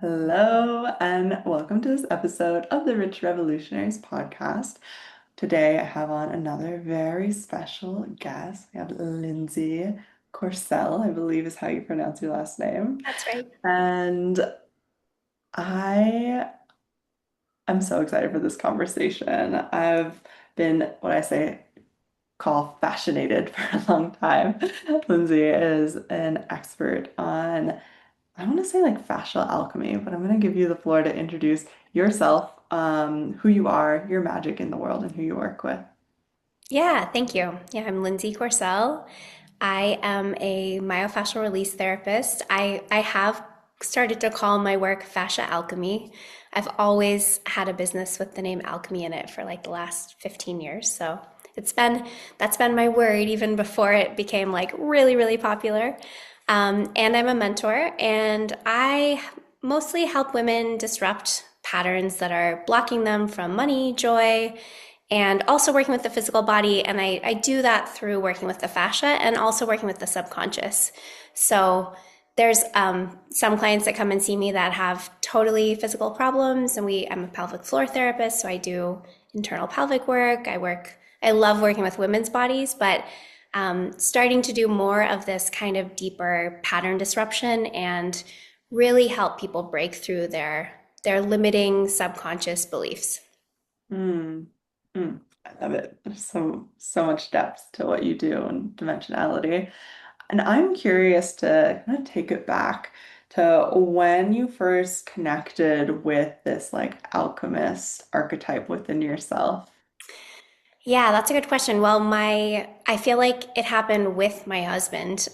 Hello, and welcome to this episode of the Rich Revolutionaries podcast. Today, I have on another very special guest. We have Lindsay Courcelle, I believe is how you pronounce your last name. That's right. And I am so excited for this conversation. I've been what I say call fascinated for a long time. Lindsay is an expert on I want to say like fascial alchemy, but I'm going to give you the floor to introduce yourself, who you are, your magic in the world, and who you work with. Yeah, thank you. Yeah, I'm Lindsay Courcelle. I am a myofascial release therapist. I have started to call my work Fascia Alchemy. I've always had a business with the name Alchemy in it for like the last 15 years. So it's been that's been my word even before it became like really, really popular. And I'm a mentor, and I mostly help women disrupt patterns that are blocking them from money, joy, and also working with the physical body. And I do that through working with the fascia and also working with the subconscious. So there's some clients that come and see me that have totally physical problems, and I'm a pelvic floor therapist, so I do internal pelvic work. I love working with women's bodies, but starting to do more of this kind of deeper pattern disruption and really help people break through their limiting subconscious beliefs. Mm, I love it. There's so much depth to what you do and dimensionality. And I'm curious to kind of take it back to when you first connected with this like alchemist archetype within yourself. Yeah, that's a good question. Well, I feel like it happened with my husband.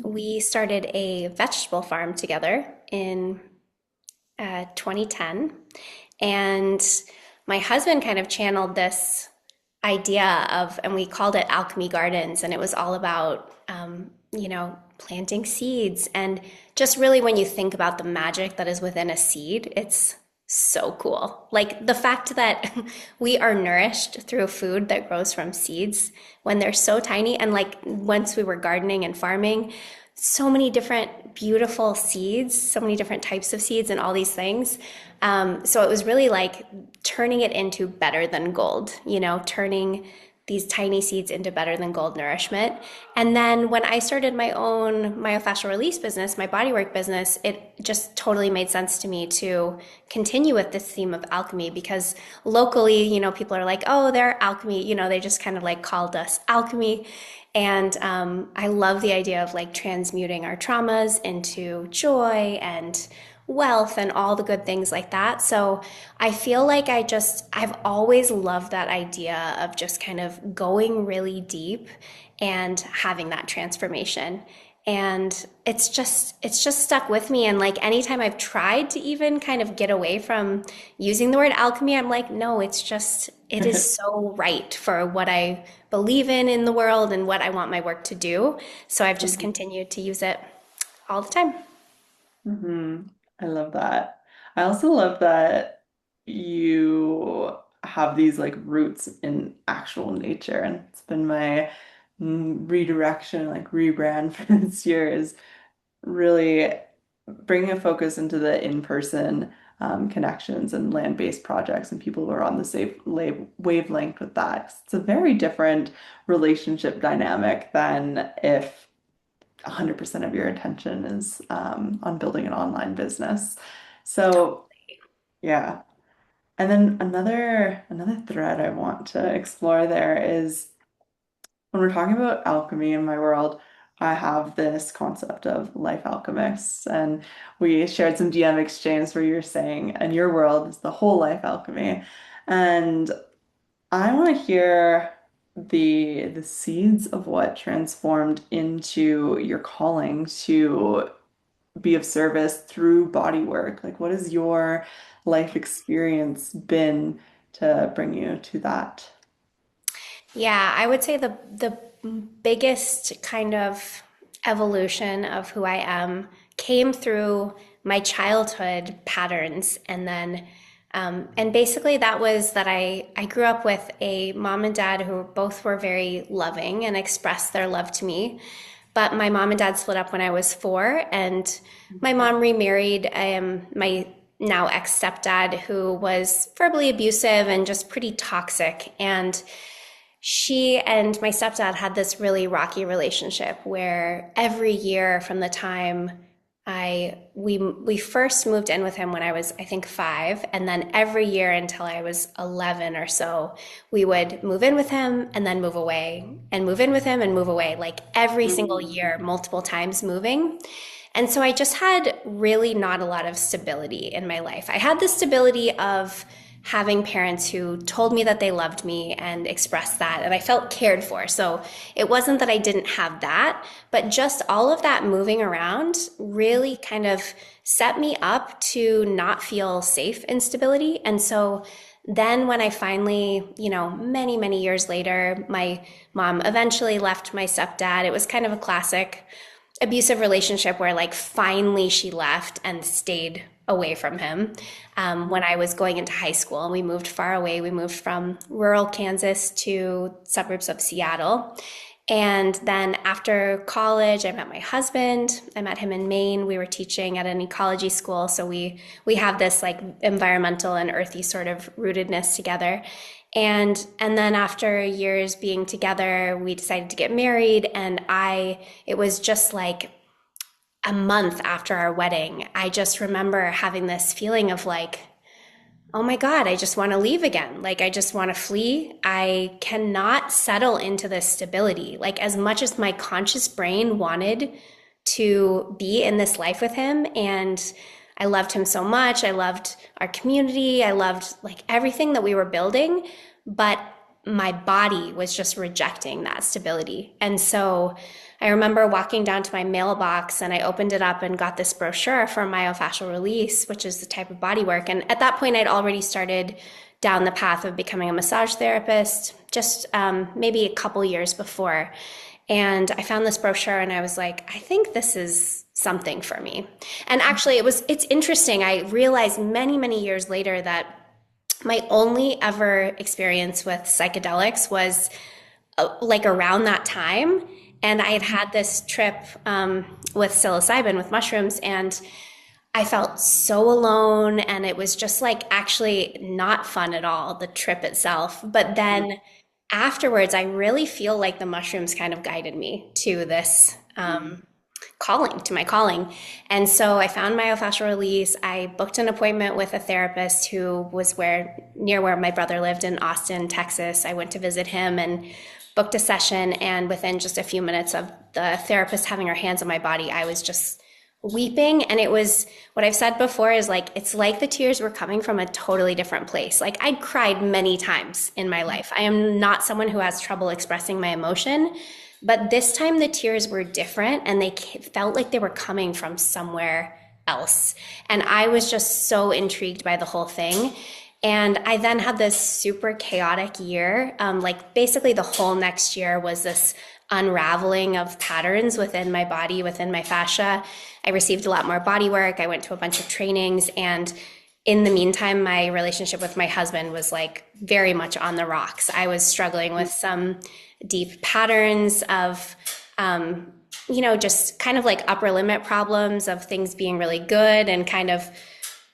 We started a vegetable farm together in 2010, and my husband kind of channeled this idea of, and we called it Alchemy Gardens, and it was all about, planting seeds. And just really, when you think about the magic that is within a seed, it's so cool. Like the fact that we are nourished through food that grows from seeds when they're so tiny. And like once we were gardening and farming, so many different beautiful seeds, so many different types of seeds, and all these things. So it was really like turning it into better than gold, turning these tiny seeds into better than gold nourishment. And then when I started my own myofascial release business, my bodywork business, it just totally made sense to me to continue with this theme of alchemy because locally, people are like, oh, they're alchemy, they just kind of like called us alchemy. And I love the idea of like transmuting our traumas into joy and wealth and all the good things like that. So I feel like I've always loved that idea of just kind of going really deep and having that transformation. And it's just stuck with me. And like anytime I've tried to even kind of get away from using the word alchemy, I'm like, no, it is so right for what I believe in the world and what I want my work to do. So I've just continued to use it all the time. Hmm. I love that. I also love that you have these like roots in actual nature, and it's been my redirection, like rebrand for this year is really bringing a focus into the in-person connections and land-based projects and people who are on the wavelength with that. It's a very different relationship dynamic than if 100% of your attention is on building an online business. So yeah. And then another thread I want to explore there is when we're talking about alchemy in my world, I have this concept of life alchemists, and we shared some DM exchange where you're saying, and your world is the whole life alchemy. And I want to hear the seeds of what transformed into your calling to be of service through body work. Like, what has your life experience been to bring you to that? Yeah, I would say the biggest kind of evolution of who I am came through my childhood patterns, and then and basically that was that I grew up with a mom and dad who both were very loving and expressed their love to me, But my mom and dad split up when I was 4, and my mom remarried my now ex stepdad, who was verbally abusive and just pretty toxic. And she and my stepdad had this really rocky relationship where every year from the time we first moved in with him when I was, I think, 5, and then every year until I was 11 or so, we would move in with him and then move away and move in with him and move away, like every single year, Mm. multiple times moving. And so I just had really not a lot of stability in my life. I had the stability of having parents who told me that they loved me and expressed that, and I felt cared for. So it wasn't that I didn't have that, but just all of that moving around really kind of set me up to not feel safe in stability. And so then when I finally, many, many years later, my mom eventually left my stepdad. It was kind of a classic abusive relationship where like finally she left and stayed away from him when I was going into high school, and we moved far away. We moved from rural Kansas to suburbs of Seattle. And then after college, I met my husband. I met him in Maine. We were teaching at an ecology school, so we have this like environmental and earthy sort of rootedness together. And then after years being together, we decided to get married, and it was just like a month after our wedding, I just remember having this feeling of like, oh my God, I just want to leave again. Like, I just want to flee. I cannot settle into this stability. Like, as much as my conscious brain wanted to be in this life with him, and I loved him so much. I loved our community. I loved like everything that we were building, but my body was just rejecting that stability. And so I remember walking down to my mailbox, and I opened it up and got this brochure for myofascial release, which is the type of body work. And at that point, I'd already started down the path of becoming a massage therapist, just maybe a couple years before. And I found this brochure, and I was like, I think this is something for me. And actually, it's interesting. I realized many, many years later that my only ever experience with psychedelics was like around that time. And I had had this trip with psilocybin, with mushrooms, and I felt so alone. And it was just like actually not fun at all, the trip itself. But then afterwards, I really feel like the mushrooms kind of guided me to this to my calling. And so I found myofascial release. I booked an appointment with a therapist who was near where my brother lived in Austin, Texas. I went to visit him and booked a session. And within just a few minutes of the therapist having her hands on my body, I was just weeping. And it was what I've said before is like, it's like the tears were coming from a totally different place. Like I'd cried many times in my life. I am not someone who has trouble expressing my emotion, but this time the tears were different, and they felt like they were coming from somewhere else. And I was just so intrigued by the whole thing. And I then had this super chaotic year. Like basically the whole next year was this unraveling of patterns within my body, within my fascia. I received a lot more body work. I went to a bunch of trainings. And in the meantime, my relationship with my husband was like very much on the rocks. I was struggling with some deep patterns of, just kind of like upper limit problems of things being really good and kind of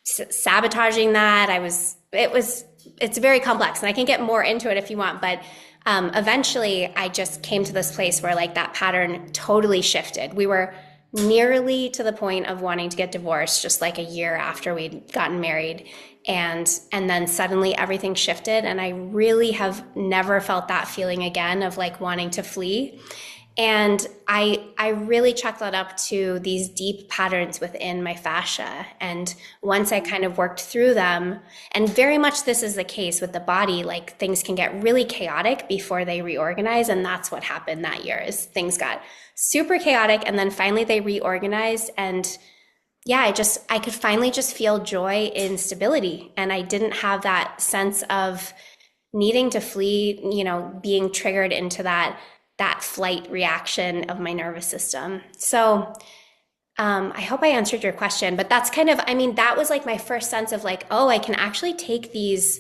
sabotaging that. It's very complex, and I can get more into it if you want, but eventually I just came to this place where like that pattern totally shifted. We were nearly to the point of wanting to get divorced just like a year after we'd gotten married. And then suddenly everything shifted, and I really have never felt that feeling again of like wanting to flee. And I really chalked that up to these deep patterns within my fascia. And once I kind of worked through them, and very much this is the case with the body, like things can get really chaotic before they reorganize. And that's what happened that year, is things got super chaotic, and then finally they reorganized. And yeah, I could finally just feel joy in stability. And I didn't have that sense of needing to flee, being triggered into that flight reaction of my nervous system. So I hope I answered your question, but that's kind of, that was like my first sense of like, oh, I can actually take these,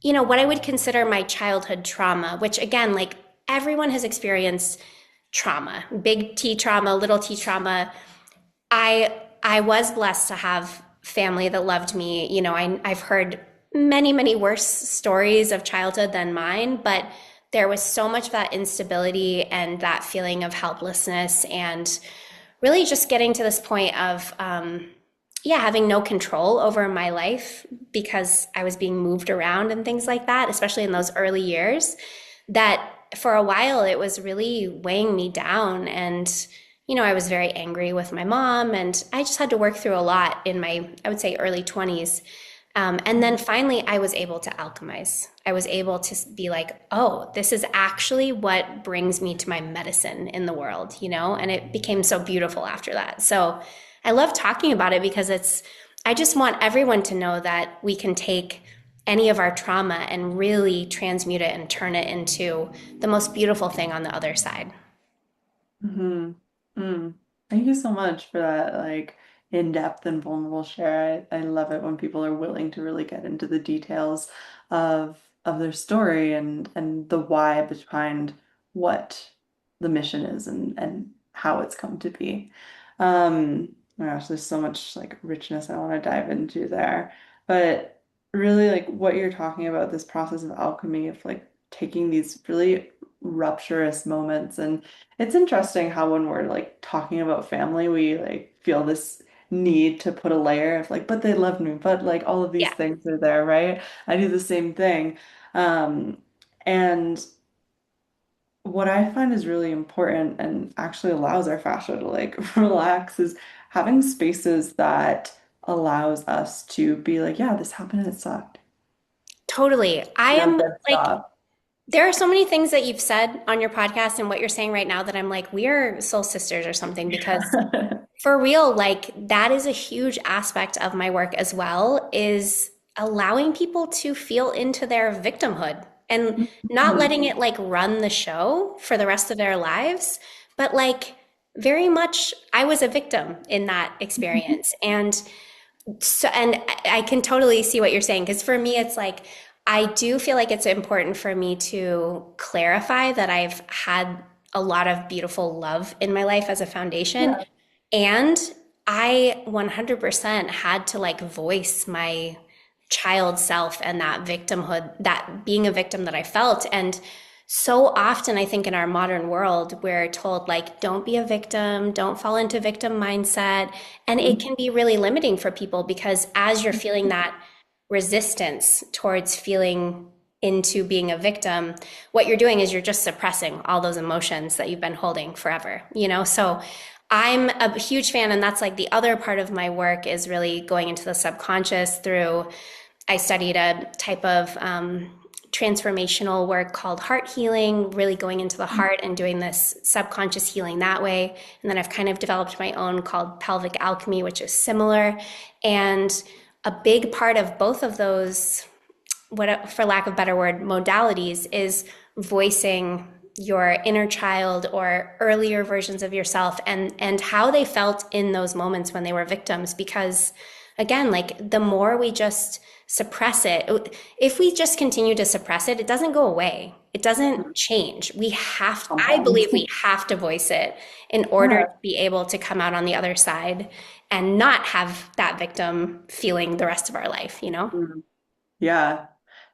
what I would consider my childhood trauma, which again, like everyone has experienced trauma, big T trauma, little T trauma. I was blessed to have family that loved me. You know, I've heard many worse stories of childhood than mine, but there was so much of that instability and that feeling of helplessness and really just getting to this point of yeah, having no control over my life because I was being moved around and things like that, especially in those early years, that for a while it was really weighing me down. And, you know, I was very angry with my mom, and I just had to work through a lot in my, I would say, early 20s. And then finally, I was able to alchemize. I was able to be like, oh, this is actually what brings me to my medicine in the world, you know? And it became so beautiful after that. So I love talking about it because I just want everyone to know that we can take any of our trauma and really transmute it and turn it into the most beautiful thing on the other side. Hmm. Mm. Thank you so much for that, like in-depth and vulnerable share. I love it when people are willing to really get into the details of their story and the why behind what the mission is and how it's come to be. My gosh, there's so much like richness I want to dive into there. But really like what you're talking about, this process of alchemy, of like taking these really rupturous moments. And it's interesting how when we're like talking about family, we like feel this need to put a layer of like, but they love me, but like all of these Yeah, things are there, right? I do the same thing. Um, and what I find is really important and actually allows our fascia to like relax is having spaces that allows us to be like, yeah, this happened and it sucked. totally. I You know, am dead like, stop. there are so many things that you've said on your podcast and what you're saying right now that I'm like, we are soul sisters or something because for real, like that is a huge aspect of my work as well, is allowing people to feel into their victimhood and not Mhm. letting it like run the show for the rest of their lives, but like very much I was a victim in that experience. And so, and I can totally see what you're saying because for me, it's like I do feel like it's important for me to clarify that I've had a lot of beautiful love in my life as a foundation. Yeah. And I 100% had to like voice my child self and that victimhood, that being a victim that I felt. And so often, I think in our modern world, we're told, like, don't be a victim, don't fall into victim mindset. And it can be really limiting for people because as you're feeling that resistance towards feeling into being a victim, what you're doing is you're just suppressing all those emotions that you've been holding forever, you know? So I'm a huge fan, and that's like the other part of my work is really going into the subconscious through, I studied a type of transformational work called heart healing, really going into the heart and doing this subconscious healing that way. And then I've kind of developed my own called pelvic alchemy, which is similar. And a big part of both of those, what, for lack of a better word, modalities is voicing your inner child or earlier versions of yourself and how they felt in those moments when they were victims. Because again, like the more we just suppress it, if we just continue to suppress it, it doesn't go away. It doesn't change. We have, I Compounds. believe we have to voice it in order to Yeah. be able to come out on the other side and not have that victim feeling the rest of our life, you know? Mm. Yeah.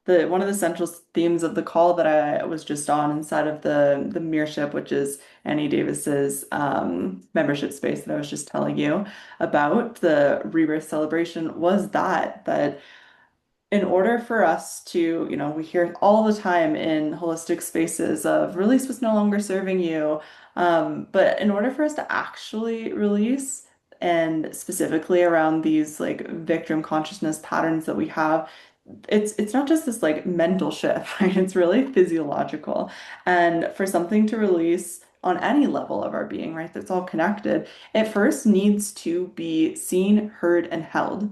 The one of the central themes of the call that I was just on inside of the Mirship, which is Annie Davis's membership space that I was just telling you about, the rebirth celebration, was that in order for us to, you know, we hear all the time in holistic spaces of release what's no longer serving you. But in order for us to actually release, and specifically around these like victim consciousness patterns that we have, it's not just this like mental shift, right? It's really physiological. And for something to release on any level of our being, right, that's all connected, it first needs to be seen, heard, and held.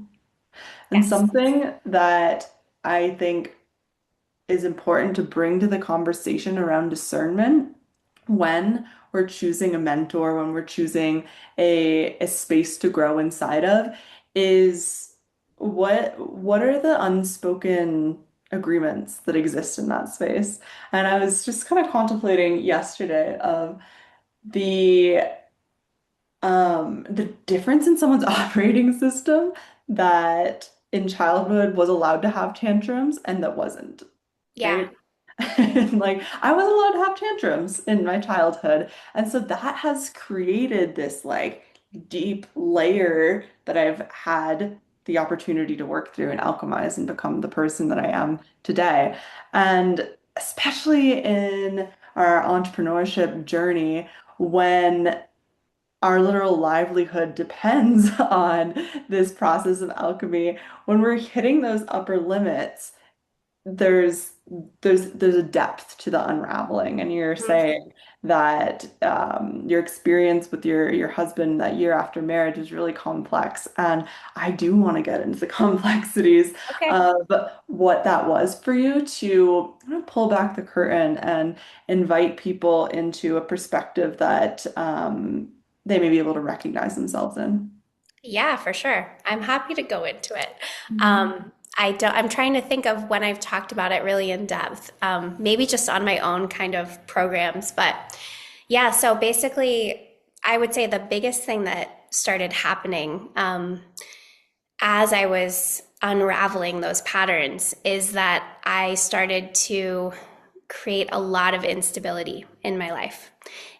And Yes. something that I think is important to bring to the conversation around discernment when we're choosing a mentor, when we're choosing a space to grow inside of, is what are the unspoken agreements that exist in that space? And I was just kind of contemplating yesterday of the the difference in someone's operating system that in childhood was allowed to have tantrums and that wasn't, Yeah. right? And like I was allowed to have tantrums in my childhood. And so that has created this like deep layer that I've had the opportunity to work through and alchemize and become the person that I am today. And especially in our entrepreneurship journey, when our literal livelihood depends on this process of alchemy, when we're hitting those upper limits, there's there's a depth to the unraveling, and you're saying that your experience with your husband that year after marriage is really complex, and I do want to get into the complexities Okay. of what that was for you to pull back the curtain and invite people into a perspective that they may be able to recognize themselves in. Yeah, for sure. I'm happy to go into it. Mhm. I'm trying to think of when I've talked about it really in depth. Maybe just on my own kind of programs, but yeah. So basically, I would say the biggest thing that started happening as I was unraveling those patterns is that I started to create a lot of instability in my life.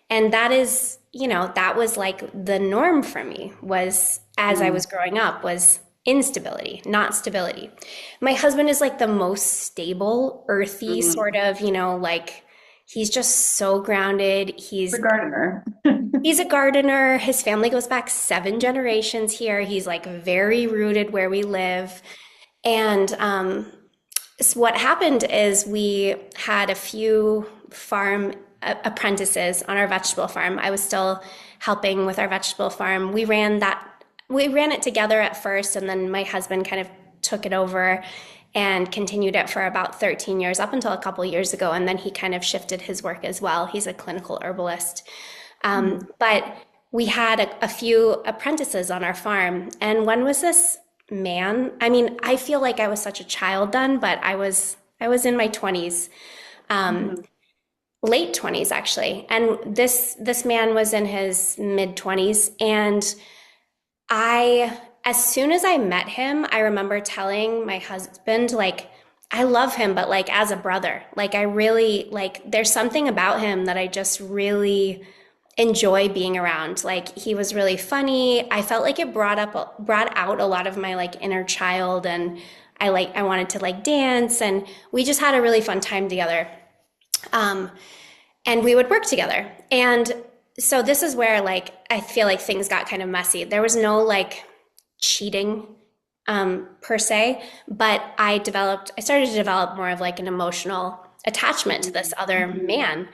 And that is, that was like the norm for me was as I Mm. was growing up was instability, not stability. My husband is like the most stable, earthy sort Mm. of, like he's just so grounded. The gardener. He's a gardener. His family goes back 7 generations here. He's like very rooted where we live. And so what happened is we had a few farm apprentices on our vegetable farm. I was still helping with our vegetable farm. We ran it together at first, and then my husband kind of took it over and continued it for about 13 years up until a couple years ago. And then he kind of shifted his work as well. He's a clinical herbalist. Mm. But we had a few apprentices on our farm, and one was this man. I mean, I feel like I was such a child then, but I was in my 20s, Mhm. late 20s actually. And this man was in his mid 20s, and as soon as I met him, I remember telling my husband like I love him, but like as a brother. Like I really like there's something about him that I just really enjoy being around. Like he was really funny. I felt like it brought out a lot of my like inner child, and I wanted to like dance, and we just had a really fun time together. Um and we would work together. And so this is where like I feel like things got kind of messy. There was no like cheating per se, but I started to develop more of like an emotional attachment to this other Mhm. man.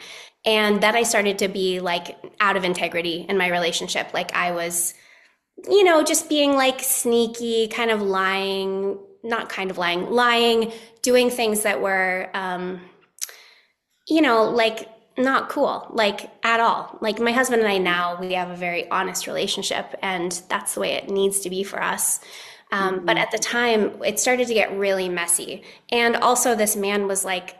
And then I started to be like out of integrity in my relationship. Like I was, just being like sneaky, kind of lying, not kind of lying, doing things that were, like not cool, like at all. Like my husband and I now, we have a very honest relationship, and that's the way it needs to be for us. But Mhm. at the time, it started to get really messy. And also, this man was like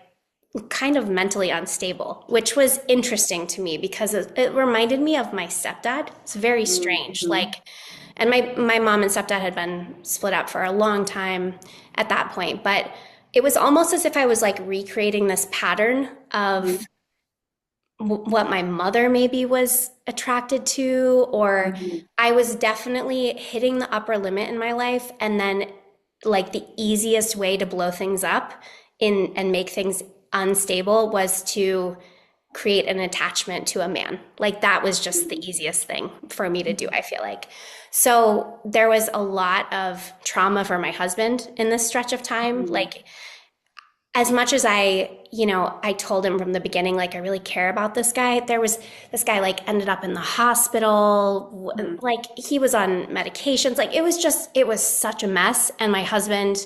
kind of mentally unstable, which was interesting to me because it reminded me of my stepdad. It's very strange. Mhm. Like, and my mom and stepdad had been split up for a long time at that point, but it was almost as if I was like recreating this pattern of Mhm. what my mother maybe was attracted to, or Mhm. I was definitely hitting the upper limit in my life, and then like the easiest way to blow things up in and make things unstable was to create an attachment to a man. Like that was just the easiest thing for me to do, I feel like. So there was a lot of trauma for my husband in this stretch of time. Mhm. Like as much as I told him from the beginning, like, I really care about this guy, there was this guy, like, ended up in the hospital. Mhm. Like, he was on medications. Like, it was such a mess. And my husband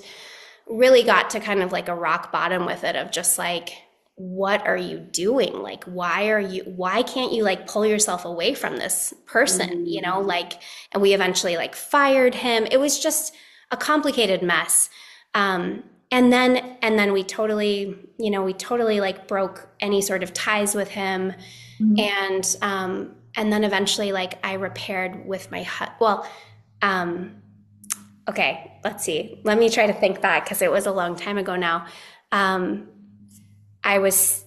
really got to kind of like a rock bottom with it of just like, what are you doing? Like, why can't you like pull yourself away from this person? Mhm. Like, and we eventually like fired him. It was just a complicated mess. And then we totally like broke any sort of ties with him. Mhm. And And then eventually, like, I repaired with well, um, okay, let's see. Let me try to think back because it was a long time ago now. Um, I was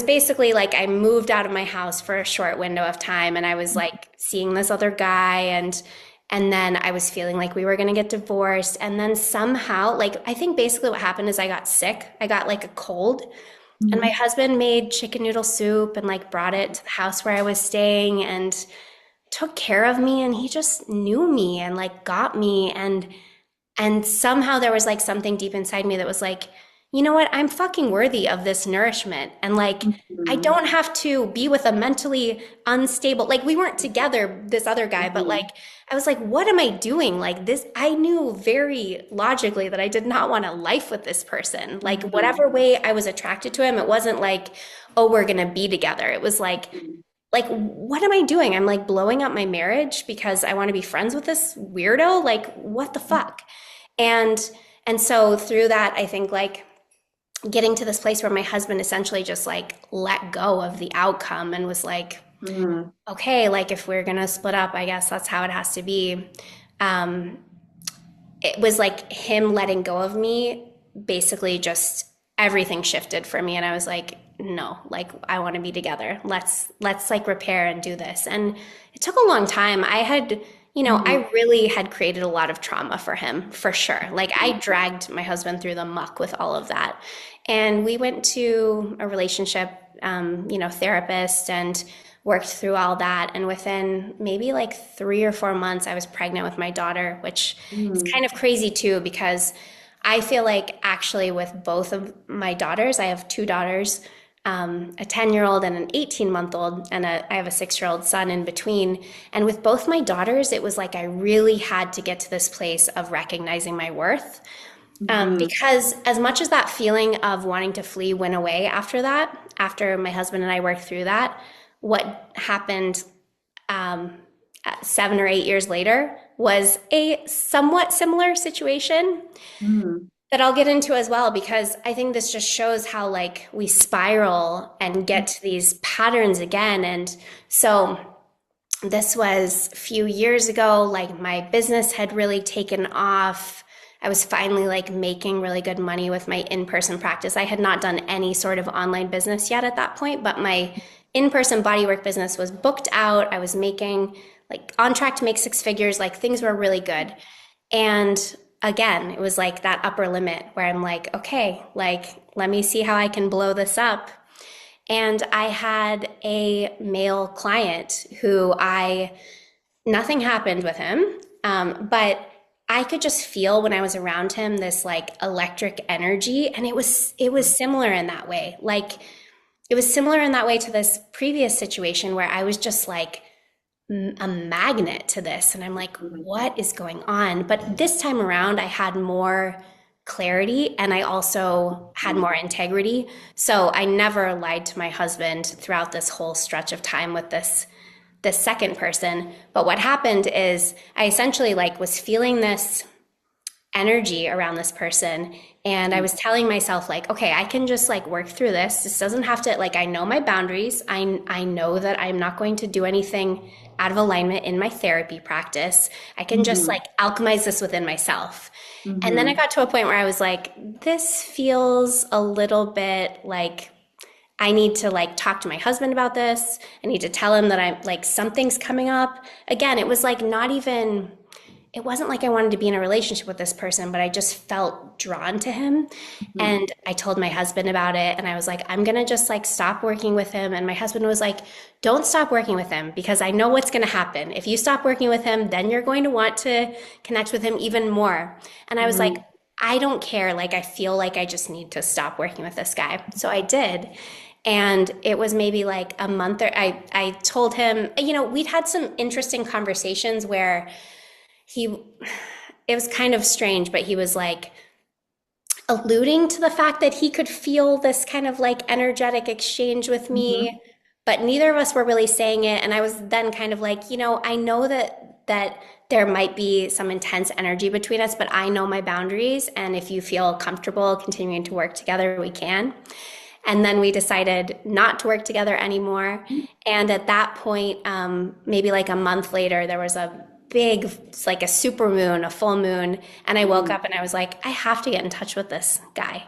basically like I moved out of my house for a short window of time and I was like seeing this other guy and then I was feeling like we were going to get divorced and then somehow like I think basically what happened is I got sick. I got like a cold and my Mhm. husband made chicken noodle soup and like brought it to the house where I was staying and took care of me and he just knew me and like got me and somehow there was like something deep inside me that was like, you know what? I'm fucking worthy of this nourishment. And like, I Mhm. don't have to be with a mentally unstable, like, we weren't together, this other guy, but like, Mhm. I was like, what am I doing? Like, this, I knew very logically that I did not want a life with this person. Like, Mhm. whatever way I was attracted to him, it wasn't like, oh, we're going to be together. It was like what am I doing? I'm like blowing up my marriage because I want to be friends with this weirdo. Like what the fuck? And and so through that, I think like getting to this place where my husband essentially just like let go of the outcome and was like, Mhm. okay, like if we're gonna split up, I guess that's how it has to be. Um, it was like him letting go of me, basically just everything shifted for me, and I was like, no, like I want to be together. Let's like repair and do this. And it took a long time. I had Mhm. I really had created a lot of trauma for him, for sure. Like I dragged my husband through the muck with all of that. And we went to a relationship, therapist and worked through all that. And within maybe like 3 or 4 months, I was pregnant with my daughter, which is Mhm. kind of crazy too, because I feel like actually with both of my daughters, I have two daughters, a 10-year-old and an 18-month-old, and I have a 6-year-old son in between. And with both my daughters, it was like I really had to get to this place of recognizing my worth. Mhm. Because as much as that feeling of wanting to flee went away after that, after my husband and I worked through that, what happened 7 or 8 years later was a somewhat similar situation Mhm. that I'll get into as well, because I think this just shows how like we spiral and get to these patterns again. And so this was a few years ago, like my business had really taken off. I was finally like making really good money with my in-person practice. I had not done any sort of online business yet at that point, but my in-person bodywork business was booked out. I was making like on track to make 6 figures, like things were really good. And again, it was like that upper limit where I'm like, okay, like let me see how I can blow this up. And I had a male client who nothing happened with him, but I could just feel when I was around him this like electric energy. And it was similar in that way. Like it was similar in that way to this previous situation where I was just like a magnet to this. And I'm like, what is going on? But this time around, I had more clarity and I also had Mhm. more integrity. So I never lied to my husband throughout this whole stretch of time with this second person. But what happened is I essentially like was feeling this energy around this person, and I was telling myself like, okay, I can just like work through this doesn't have to, like, I know my boundaries. I know that I'm not going to do anything out of alignment in my therapy practice. I can just Mhm. like alchemize this within myself. And then I Mhm. got to a point where I was like, this feels a little bit like I need to like talk to my husband about this. I need to tell him that I'm like something's coming up. Again, it was like not even, it wasn't like I wanted to be in a relationship with this person, but I just felt drawn to him. Mhm. And I told my husband about it and I was like, I'm going to just like stop working with him. And my husband was like, don't stop working with him because I know what's going to happen. If you stop working with him, then you're going to want to connect with him even more. And I was like, Mhm. I don't care. Like, I feel like I just need to stop working with this guy. So I did. And it was maybe like a month or I told him, we'd had some interesting conversations where he, it was kind of strange, but he was like alluding to the fact that he could feel this kind of like energetic exchange with Mhm. me, but neither of us were really saying it. And I was then kind of like, I know that there might be some intense energy between us, but I know my boundaries. And if you feel comfortable continuing to work together, we can. And then we decided not to work together anymore. And at that point, maybe like a month later, there was a big, it's like a super moon, a full moon. And I woke Mm. up and I was like, I have to get in touch with this guy.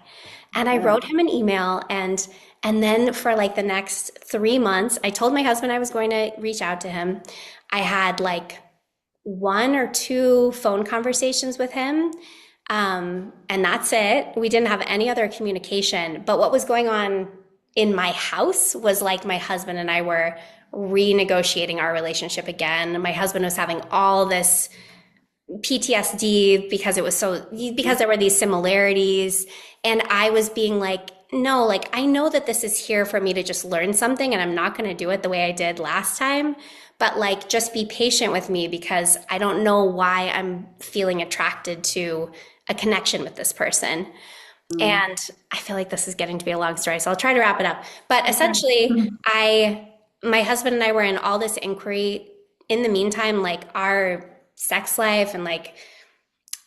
And I Yeah. wrote him an email, and then for like the next 3 months, I told my husband I was going to reach out to him. I had like one or two phone conversations with him. And that's it. We didn't have any other communication. But what was going on in my house was like my husband and I were renegotiating our relationship again. My husband was having all this PTSD because there were these similarities. And I was being like, no, like I know that this is here for me to just learn something and I'm not going to do it the way I did last time. But like, just be patient with me because I don't know why I'm feeling attracted to a connection with this person. Mm. And I feel like this is getting to be a long story, so I'll try to wrap it up. But Okay. essentially, my husband and I were in all this inquiry. In the meantime, like our sex life and like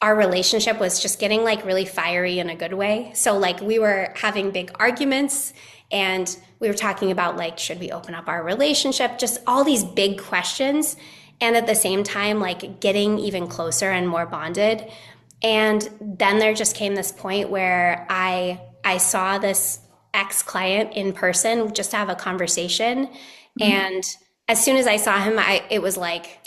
our relationship was just getting like really fiery in a good way. So like we were having big arguments and we were talking about like, should we open up our relationship? Just all these big questions. And at the same time, like getting even closer and more bonded. And then there just came this point where I saw this ex-client in person just to have a conversation. Mhm. And as soon as I saw him, it was like,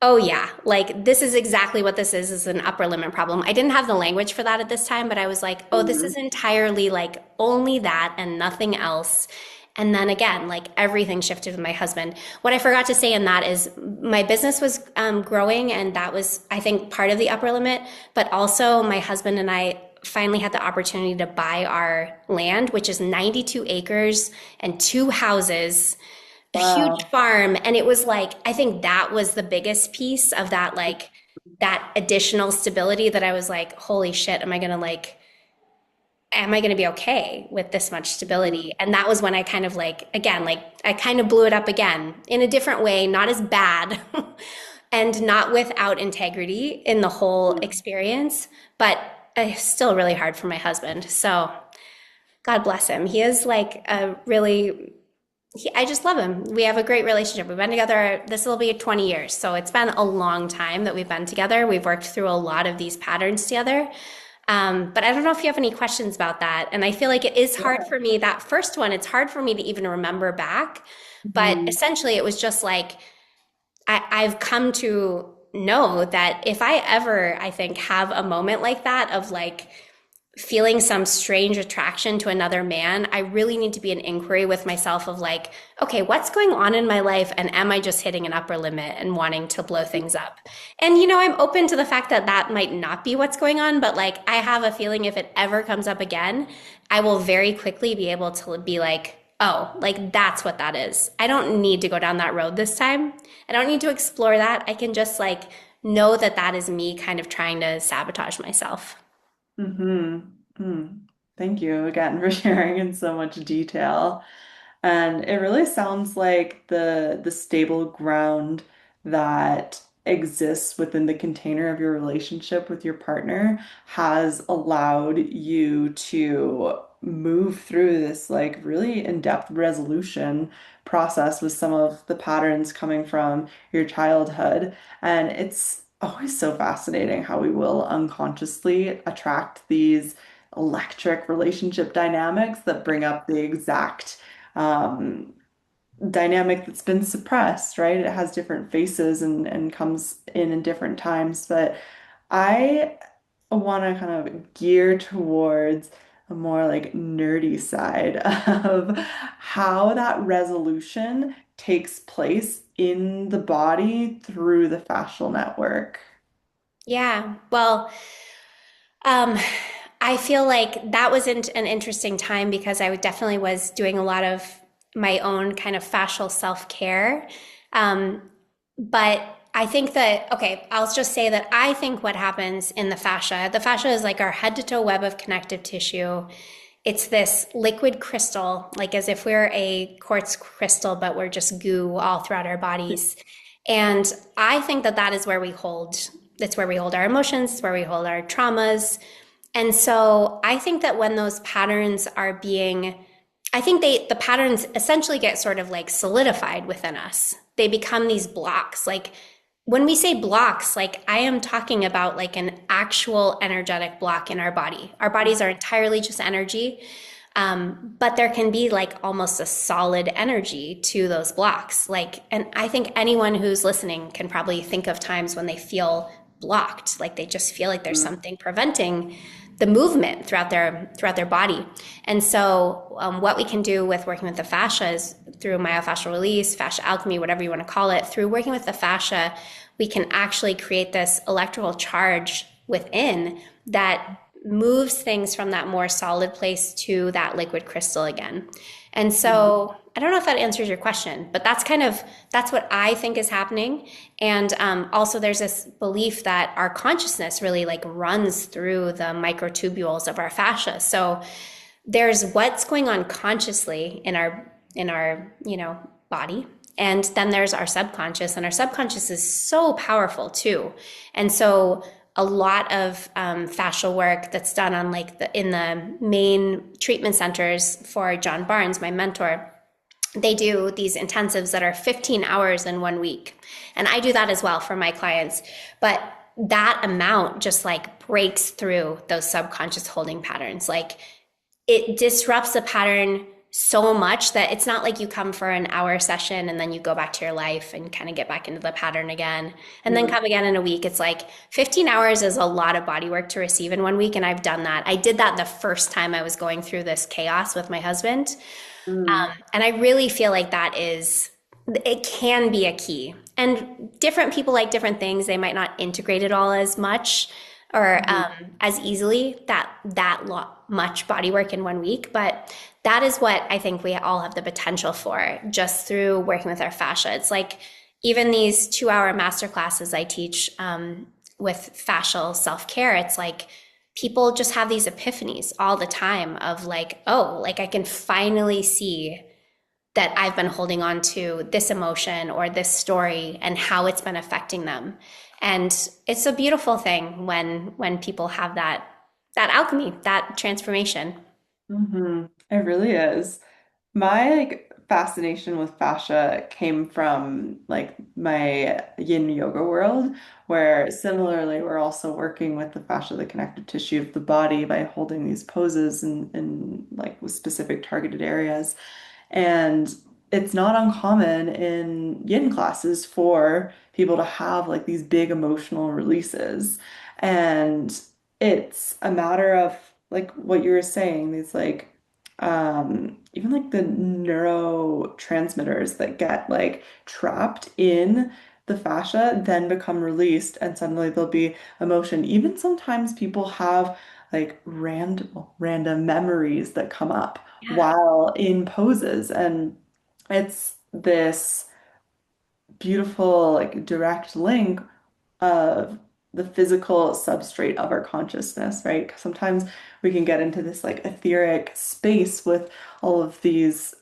oh yeah, like this is exactly what this is an upper limit problem. I didn't have the language for that at this time, but I was like, oh, this is Mhm. entirely like only that and nothing else. And then again, like everything shifted with my husband. What I forgot to say in that is my business was growing, and that was, I think, part of the upper limit. But also, my husband and I finally had the opportunity to buy our land, which is 92 acres and two houses, a huge Wow. farm. And it was like, I think that was the biggest piece of that, like that additional stability that I was like, holy shit, am I going to be okay with this much Mhm. stability? And that was when I kind of like, again, like I kind of blew it up again in a different way, not as bad and not without integrity in the whole experience, but still really hard for my husband. So God bless him. He is like a really I just love him. We have a great relationship. We've been together, this will be 20 years. So it's been a long time that we've been together. We've worked through a lot of these patterns together. But I don't know if you have any questions about that. And I feel like it is hard Yeah. for me, that first one, it's hard for me to even remember back. But Mhm. essentially, it was just like I've come to know that if I ever, I think, have a moment like that of like, feeling some strange attraction to another man, I really need to be in inquiry with myself of like, okay, what's going on in my life? And am I just hitting an upper limit and wanting to blow things up? And, I'm open to the fact that that might not be what's going on, but like, I have a feeling if it ever comes up again, I will very quickly be able to be like, oh, like that's what that is. I don't need to go down that road this time. I don't need to explore that. I can just like know that that is me kind of trying to sabotage myself. Mhm. Mm. Thank you again for sharing in so much detail. And it really sounds like the stable ground that exists within the container of your relationship with your partner has allowed you to move through this like really in-depth resolution process with some of the patterns coming from your childhood. And it's always so fascinating how we will unconsciously attract these electric relationship dynamics that bring up the exact um, dynamic that's been suppressed, right? It has different faces and comes in different times. But I want to kind of gear towards a more like nerdy side of how that resolution takes place in the body through the fascial network. Yeah. Well, Um, I feel like that was an interesting time because I definitely was doing a lot of my own kind of fascial self-care. Um, but I think that, okay, I'll just say that I think what happens in the fascia is like our head to toe web of connective tissue. It's this liquid crystal, like as if we're a quartz crystal, but we're just goo all throughout our bodies. And I think that that is where that's where we hold our emotions, it's where we hold our traumas. And so I think that when those patterns are being I think the patterns essentially get sort of like solidified within us. They become these blocks. Like when we say blocks, like I am talking about like an actual energetic block in our body. Our bodies are entirely just energy, but there can be like almost a solid energy to those blocks. Like, and I think anyone who's listening can probably think of times when they feel blocked, like they just feel like there's something preventing the movement throughout their body. And so, what we can do with working with the fascia is through myofascial release, fascia alchemy, whatever you want to call it. Through working with the fascia, we can actually create this electrical charge within that moves things from that more solid place to that liquid crystal again. And so I don't know if that answers your question, but that's what I think is happening. And also there's this belief that our consciousness really like runs through the microtubules of our fascia. So there's what's going on consciously in our body, and then there's our subconscious, and our subconscious is so powerful too. And so a lot of fascial work that's done on like in the main treatment centers for John Barnes, my mentor, they do these intensives that are 15 hours in 1 week. And I do that as well for my clients. But that amount just like breaks through those subconscious holding patterns. Like it disrupts the pattern so much that it's not like you come for an hour session and then you go back to your life and kind of get back into the pattern again and then Mhm. come again in a week. It's like 15 hours is a lot of body work to receive in 1 week. And I've done that. I did that the first time I was going through this chaos with my husband. Mm. And I really feel like it can be a key. And different people like different things. They might not integrate it all as much or Mhm. as easily much body work in 1 week. But that is what I think we all have the potential for just through working with our fascia. It's like even these 2-hour master classes I teach with fascial self care. It's like people just have these epiphanies all the time of like, oh, like I can finally see that I've been holding on to this emotion or this story and how it's been affecting them. And it's a beautiful thing when people have that alchemy, that transformation. It really is. My like fascination with fascia came from like my yin yoga world, where similarly we're also working with the fascia, the connective tissue of the body by holding these poses in like with specific targeted areas. And it's not uncommon in yin classes for people to have like these big emotional releases. And it's a matter of like what you were saying, these like even like the neurotransmitters that get like trapped in the fascia then become released and suddenly there'll be emotion. Even sometimes people have like random memories that come up Yeah. while in poses. And it's this beautiful, like direct link of the physical substrate of our consciousness, right? 'Cause sometimes we can get into this like etheric space with all of these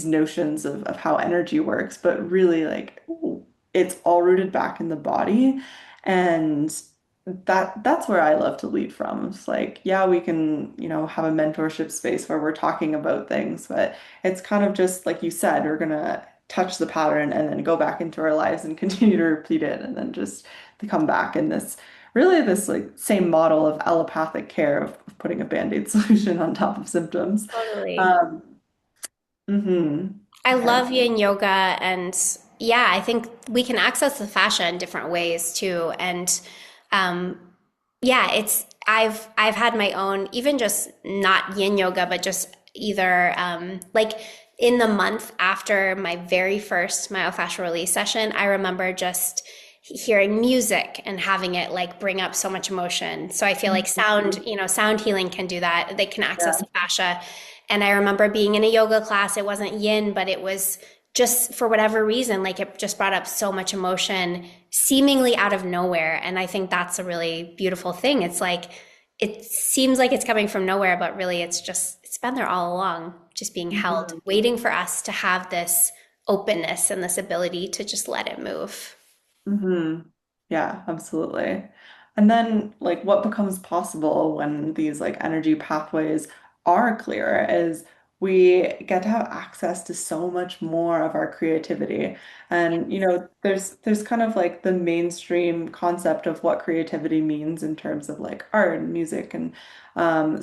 notions of how energy works, but really like it's all rooted back in the body. And that's where I love to lead from. It's like, yeah, we can, have a mentorship space where we're talking about things, but it's kind of just like you said, we're gonna touch the pattern and then go back into our lives and continue to repeat it and then just to come back in this like same model of allopathic care of putting a Band-Aid solution on top of symptoms. Totally. Um, I okay. love yin yoga, and yeah, I think we can access the fascia in different ways too. And um, yeah, I've had my own, even just not yin yoga, but just either like in the month after my very first myofascial release session, I remember just hearing music and having it like bring up so much emotion. So I feel like Mhm. sound healing can do that. They can access Yeah. the fascia. And I remember being in a yoga class. It wasn't yin, but it was just for whatever reason, like it just brought up so much emotion seemingly out of nowhere. And I think that's a really beautiful thing. It's like, it seems like it's coming from nowhere, but really it's been there all along, just being held, Mhm. waiting for us to have this openness and this ability to just let it move. Yeah, absolutely. And then like what becomes possible when these like energy pathways are clearer is we get to have access to so much more of our creativity. And there's kind of like the mainstream concept of what creativity means in terms of like art and music and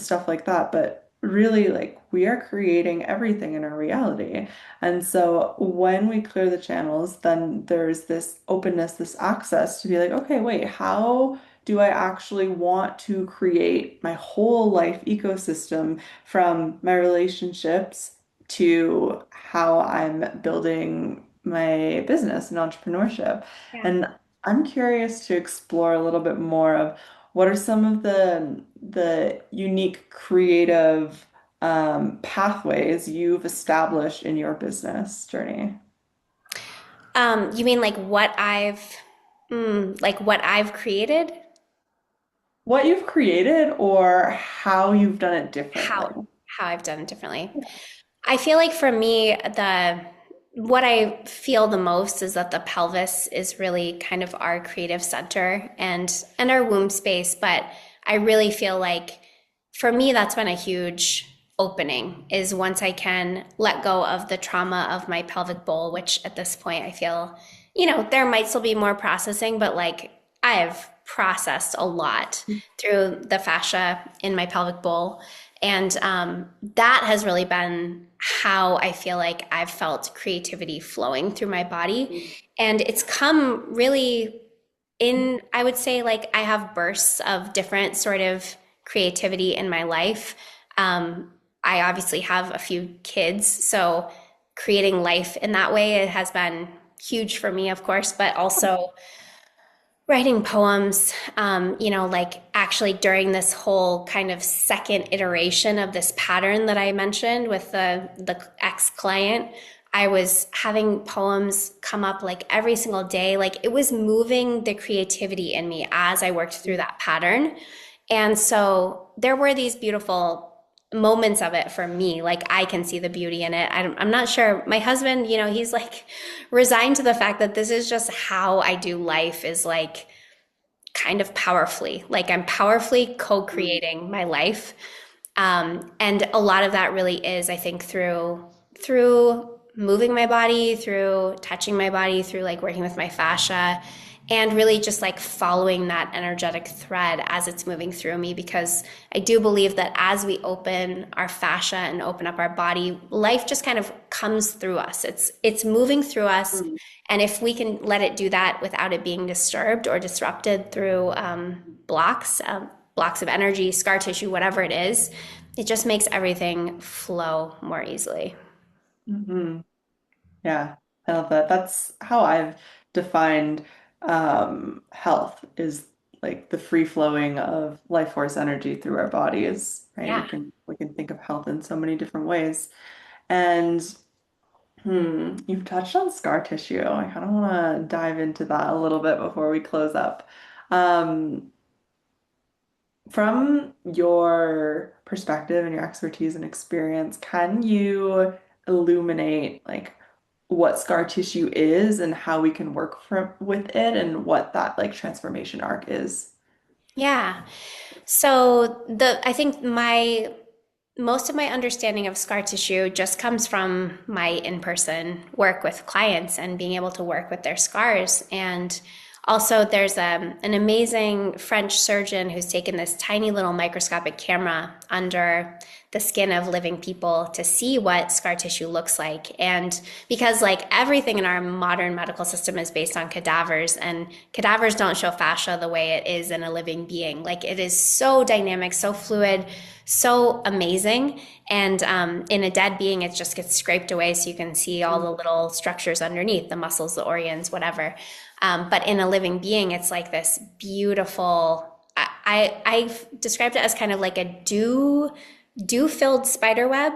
stuff like that. But really, like we are creating everything in our reality. And so when we clear the channels, then there's this openness, this access to be like, okay, wait, how do I actually want to create my whole life ecosystem from my relationships to how I'm building my business and entrepreneurship? Yeah. And I'm curious to explore a little bit more of what are some of the unique creative pathways you've established in your business journey? You mean like what I've created? What you've created or how you've done it How differently? how I've done it differently. I feel like for me, the what I feel the most is that the pelvis is really kind of our creative center and our womb space. But I really feel like for me, that's been a huge opening is once I can let go of the trauma of my pelvic bowl, which at this point I feel, there might still be more processing, but like I've processed a lot through the fascia in my pelvic bowl. And that has really been how I feel like I've felt creativity flowing through my body. And it's come really I would say, like, I have bursts of different sort of creativity in my life. I obviously have a few kids, so creating life in that way it has been huge for me, of course, but also writing poems, like actually during this whole kind of second iteration of this pattern that I mentioned with the ex client, I was having poems come up like every single day. Like it was moving the creativity in me as I worked through that pattern. And so there were these beautiful moments of it for me. Like I can see the beauty in it. I'm not sure. My husband, he's like resigned to the fact that this is just how I do life is like kind of powerfully. Like I'm powerfully co-creating my life. And a lot of that really is, I think, through moving my body, through touching my body, through like working with my fascia, and really just like following that energetic thread as it's moving through me. Because I do believe that as we open our fascia and open up our body, life just kind of comes through us. It's moving through us, Mm. and if we can let it do that without it being disturbed or disrupted through blocks of energy, scar tissue, whatever it is, it just makes everything flow more easily. Hmm. Yeah, I love that. That's how I've defined health is like the free flowing of life force energy through our bodies, right? Yeah. We can think of health in so many different ways. And you've touched on scar tissue. I kind of want to dive into that a little bit before we close up. Um, From your perspective and your expertise and experience, can you illuminate like what scar tissue is and how we can work with it and what that like transformation arc is? Yeah. So I think my most of my understanding of scar tissue just comes from my in-person work with clients and being able to work with their scars. And also, there's an amazing French surgeon who's taken this tiny little microscopic camera under the skin of living people to see what scar tissue looks like. And because, like, everything in our modern medical system is based on cadavers, and cadavers don't show fascia the way it is in a living being. Like, it is so dynamic, so fluid, so amazing. And in a dead being, it just gets scraped away so you can see all the little structures underneath the muscles, the organs, whatever. But in a living being, it's like this beautiful. I've described it as kind of like a dew filled spider web,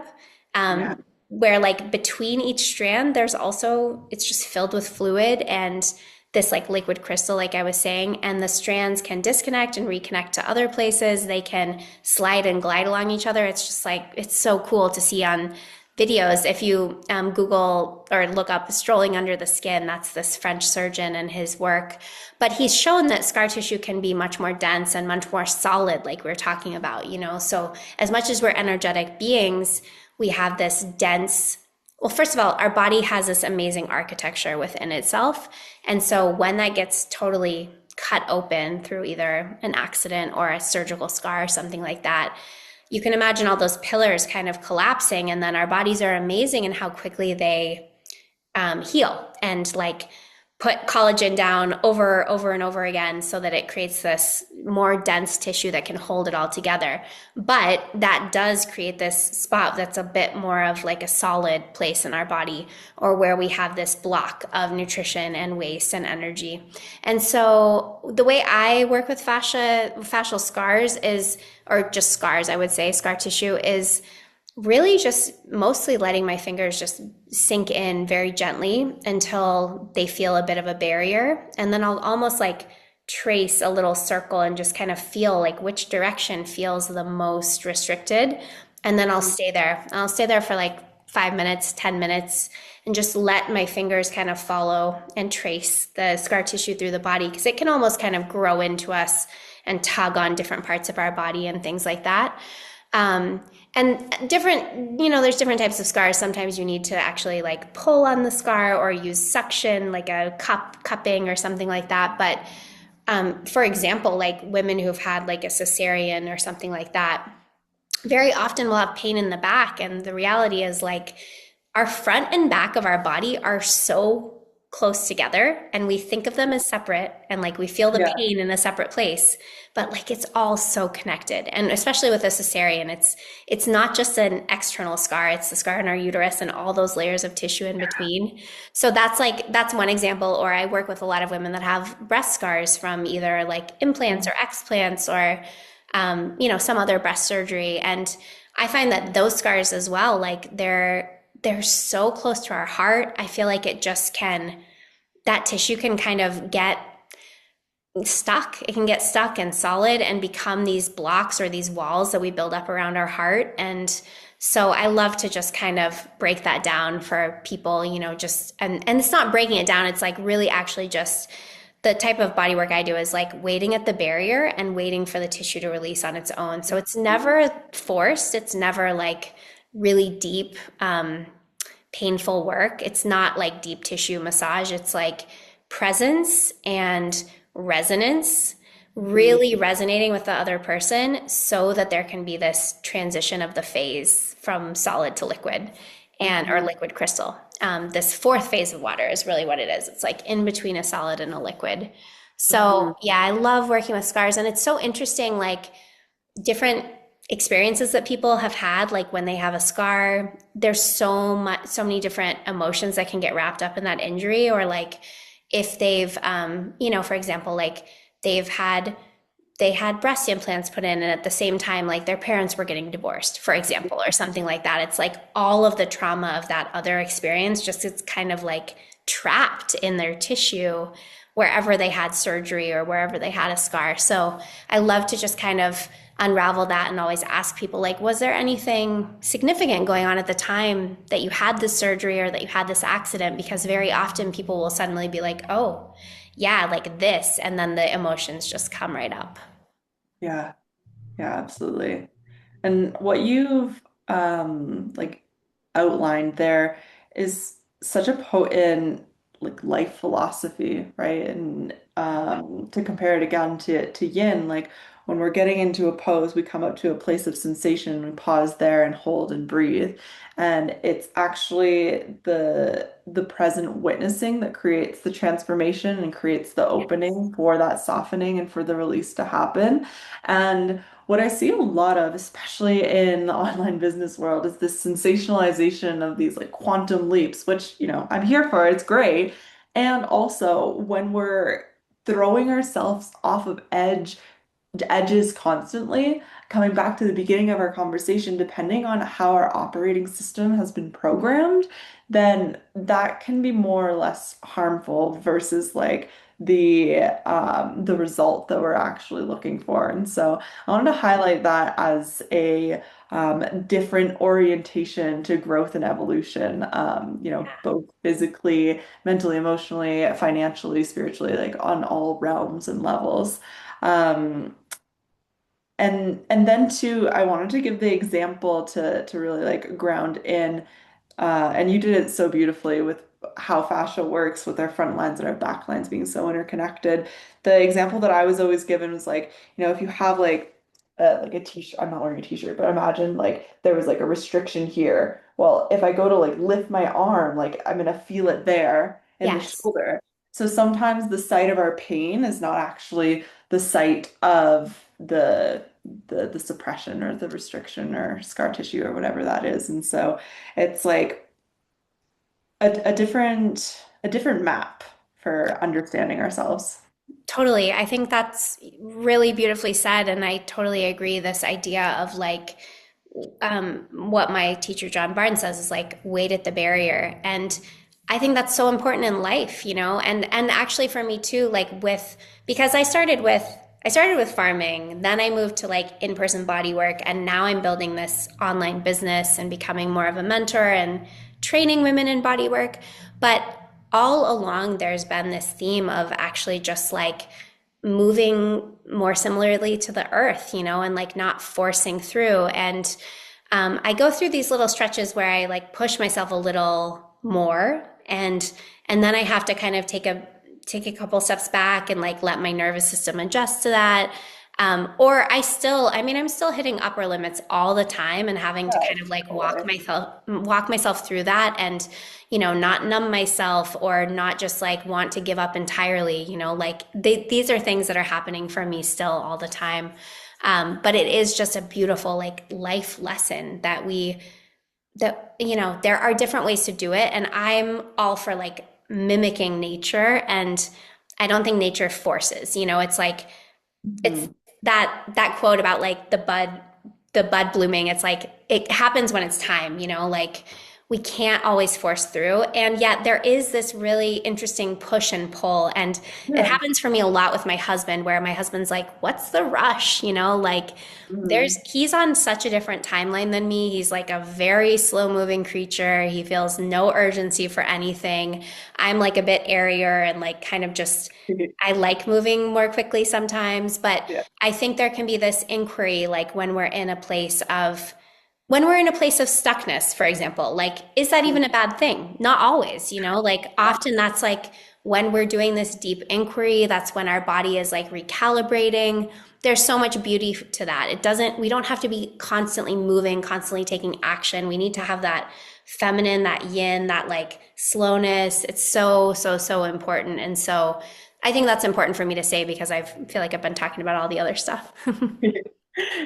Yeah. where like between each strand, there's also it's just filled with fluid and this like liquid crystal, like I was saying, and the strands can disconnect and reconnect to other places. They can slide and glide along each other. It's just like it's so cool to see on videos. If you Google or look up Strolling Under the Skin, that's this French surgeon and his work. But he's shown that scar tissue can be much more dense and much more solid, like we are talking about, you know. So, as much as we're energetic beings, we have this dense. Well, first of all, our body has this amazing architecture within itself. And so, when that gets totally cut open through either an accident or a surgical scar or something like that, you can imagine all those pillars kind of collapsing, and then our bodies are amazing in how quickly they heal and like put collagen down over and over again so that it creates this more dense tissue that can hold it all together. But that does create this spot that's a bit more of like a solid place in our body, or where we have this block of nutrition and waste and energy. And so the way I work with fascial scars is, or just scars, I would say, scar tissue is really just mostly letting my fingers just sink in very gently until they feel a bit of a barrier. And then I'll almost like trace a little circle and just kind of feel like which direction feels the most restricted. And then I'll stay there. I'll stay there for like 5 minutes, 10 minutes, and just let my fingers kind of follow and trace the scar tissue through the body, because it can almost kind of grow into us and tug on different parts of our body and things like that. Um, and different, you know, there's different types of scars. Sometimes you need to actually like pull on the scar or use suction, like a cupping or something like that. But for example, like women who've had like a cesarean or something like that, very often will have pain in the back. And the reality is like our front and back of our body are so close together, and we think of them as separate, and like we feel the Yeah. pain in a separate place, but like it's all so connected. And especially with a cesarean, it's not just an external scar, it's the scar in our uterus and all those layers of tissue in between. So that's one example. Or I work with a lot of women that have breast scars from either like implants or explants or you know, some other breast surgery. And I find that those scars as well, like they're so close to our heart. I feel like it just can, that tissue can kind of get stuck. It can get stuck and solid and become these blocks or these walls that we build up around our heart. And so I love to just kind of break that down for people, you know, just, and it's not breaking it down. It's like really actually just the type of body work I do is like waiting at the barrier and waiting for the tissue to release on its own. So it's never forced. It's never like really deep, painful work. It's not like deep tissue massage. It's like presence and resonance, Mm. really resonating with the other person so that there can be this transition of the phase from solid to liquid and or Mhm. liquid crystal. This fourth phase of water is really what it is. It's like in between a solid and a liquid. So Mhm. yeah, I love working with scars, and it's so interesting, like different experiences that people have had, like when they have a scar, there's so many different emotions that can get wrapped up in that injury. Or like if they've you know, for example, like they've had they had breast implants put in, and at the same time like their parents were getting divorced, for example, or something like that. It's like all of the trauma of that other experience just, it's kind of like trapped in their tissue wherever they had surgery or wherever they had a scar. So I love to just kind of unravel that and always ask people, like, was there anything significant going on at the time that you had this surgery or that you had this accident? Because very often people will suddenly be like, oh yeah, like this, and then the emotions just come right up. Yeah. Yeah, absolutely. And what you've like outlined there is such a potent like life philosophy, right? And to compare it again to yin, like when we're getting into a pose, we come up to a place of sensation, we pause there and hold and breathe. And it's actually the present witnessing that creates the transformation and creates the opening for that softening and for the release to happen. And what I see a lot of, especially in the online business world, is this sensationalization of these like quantum leaps, which, you know, I'm here for. It's great. And also when we're throwing ourselves off of edges constantly, coming back to the beginning of our conversation, depending on how our operating system has been programmed, then that can be more or less harmful versus like the result that we're actually looking for. And so I wanted to highlight that as a different orientation to growth and evolution, both physically, mentally, emotionally, financially, spiritually, like on all realms and levels. Um, and then too, I wanted to give the example to really like ground in, and you did it so beautifully with how fascia works with our front lines and our back lines being so interconnected. The example that I was always given was like, if you have like a t-shirt, I'm not wearing a t-shirt, but imagine like there was like a restriction here. Well, if I go to like lift my arm, like I'm gonna feel it there in the Yes, shoulder. So sometimes the site of our pain is not actually the site of the suppression or the restriction or scar tissue or whatever that is. And so it's like a different map for understanding ourselves. totally. I think that's really beautifully said. And I totally agree. This idea of like, what my teacher John Barnes says is like wait at the barrier, and I think that's so important in life, and actually for me too, like with because I started with farming, then I moved to like in-person body work, and now I'm building this online business and becoming more of a mentor and training women in body work. But all along, there's been this theme of actually just like moving more similarly to the earth, and like not forcing through. And I go through these little stretches where I like push myself a little more, and then I have to kind of take a couple steps back and like let my nervous system adjust to that. Or I'm still hitting upper limits all the time and having to Yeah, kind of like totally. walk myself through that, and not numb myself or not just like want to give up entirely. Like these are things that are happening for me still all the time. But it is just a beautiful like life lesson that there are different ways to do it, and I'm all for like mimicking nature, and I don't think nature forces. It's like it's Mhm. that quote about like the bud blooming. It's like it happens when it's time, like we can't always force through. And yet there is this really interesting push and pull. And it Yeah. happens for me a lot with my husband, where my husband's like, what's the rush? Like Mhm. he's on such a different timeline than me. He's like a very slow moving creature. He feels no urgency for anything. I'm like a bit airier and like kind of just I like moving more quickly sometimes, but Yeah. I think there can be this inquiry, like when we're in a place of stuckness, for example, like, is that even a bad thing? Not always, like Yeah. often that's like when we're doing this deep inquiry, that's when our body is like recalibrating. There's so much beauty to that. We don't have to be constantly moving, constantly taking action. We need to have that feminine, that yin, that like slowness. It's so, so, so important. And so I think that's important for me to say because I feel like I've been talking about all the other stuff.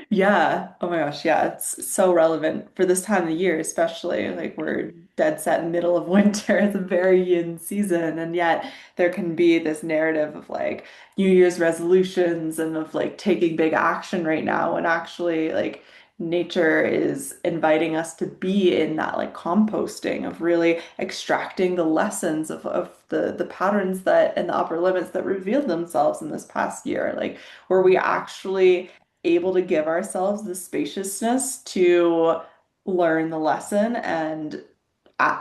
Yeah. Oh my gosh. Yeah. It's so relevant for this time of the year, especially like we're dead set in the middle of winter. It's a very yin season. And yet there can be this narrative of like New Year's resolutions and of like taking big action right now. And actually, like nature is inviting us to be in that like composting of really extracting the lessons of the patterns that and the upper limits that revealed themselves in this past year. Like, were we actually able to give ourselves the spaciousness to learn the lesson and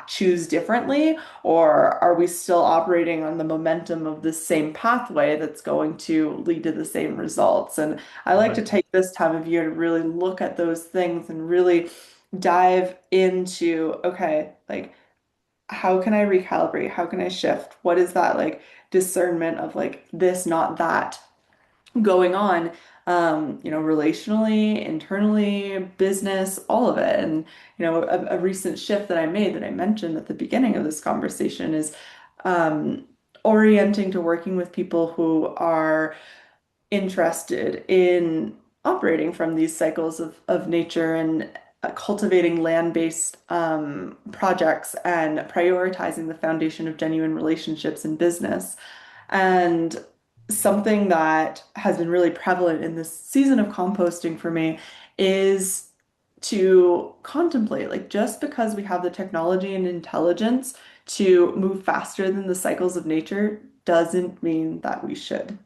choose differently? Or are we still operating on the momentum of the same pathway that's going to lead to the same results? And I like to take this time of year to really look at those things and really dive into, okay, like, how can I recalibrate? How can I shift? What is that like discernment of like this, not that going on, relationally, internally, business, all of it. And, a recent shift that I made that I mentioned at the beginning of this conversation is um, orienting to working with people who are interested in operating from these cycles of nature and cultivating land-based projects and prioritizing the foundation of genuine relationships in business. And something that has been really prevalent in this season of composting for me is to contemplate, like, just because we have the technology and intelligence to move faster than the cycles of nature doesn't mean that we should.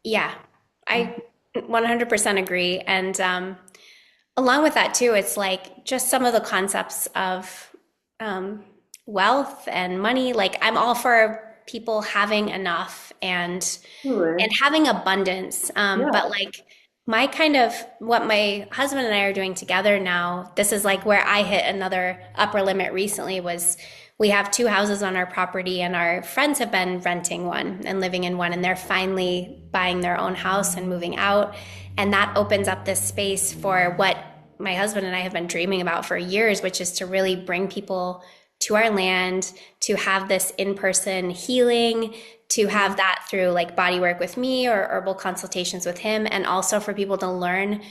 Yeah, I 100% agree. And along with that too, it's like just some of the concepts of um, wealth and money. Like I'm all for people having enough and Totally. having abundance. But Yeah. like my kind of what my husband and I are doing together now, this is like where I hit another upper limit recently was we have two houses on our property and our friends have been renting one and living in one and they're finally buying their own house and moving out. And that opens up this space for what my husband and I have been dreaming about for years, which is to really bring people to our land, to have this in person healing, to have that through like body work with me or herbal consultations with him, and also for people to learn.